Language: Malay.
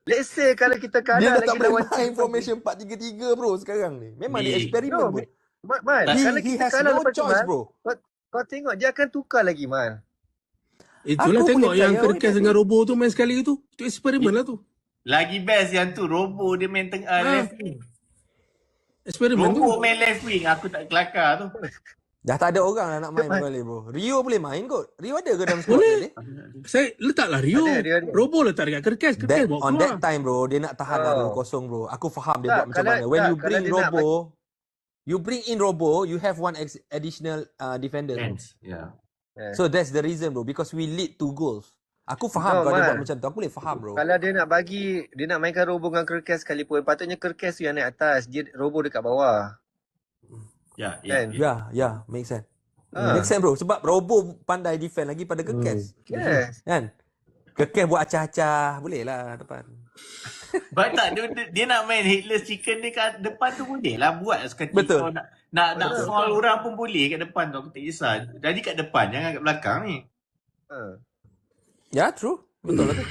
Let's say kalau kita Dia kalah dah tak lagi boleh lawan main formation 4-3-3 bro sekarang ni. Memang dia Ni. eksperimen No, pun. Man, kalau He kita has kalah no lepas tu, choice Man, bro. kau tengok dia akan tukar lagi, Man. Itulah Aku tengok boleh yang percaya, Kerkes dengan Robo tu main sekali tu. Itu eksperimen lah tu. Lagi best yang tu Robo dia main left wing. Eksperimen tu. Robo main left wing. Aku tak kelakar tu. Dah tak ada orang nak main balik bro. Rio boleh main kot. Rio ada ke dalam squad Boleh. ni? Saya letaklah Rio. Ada. Robo letak dekat Kerkes. Kerkes bawa On keluar. that time bro, dia nak tahan lah 2-0 bro. Aku faham dia Tak, buat macam mana. When tak, you kalau bring dia nak Robo, you bring in Robo, you have one additional defender. Bro. Yeah. So that's the reason bro, because we lead 2 goals. Aku faham No, kalau dia Man. buat macam tu. Aku boleh faham bro. Kalau dia nak bagi, dia nak mainkan Robo dengan Kerkes sekalipun, patutnya Kerkes tu yang naik atas, dia Robo dekat bawah. Ya, Kan? Ya, make sense. Make sense bro, sebab Robo pandai defend lagi pada Kerkes. Yes. Kan? Kerkes buat acah-acah, boleh lah depan. But tak, dia nak main headless chicken dia kat depan tu boleh lah buat seketika. Betul. Nak foul orang pun boleh kat depan tu. Aku tak kisah. Jadi kat depan, jangan kat belakang ni. Ya, true. Betul lah tu.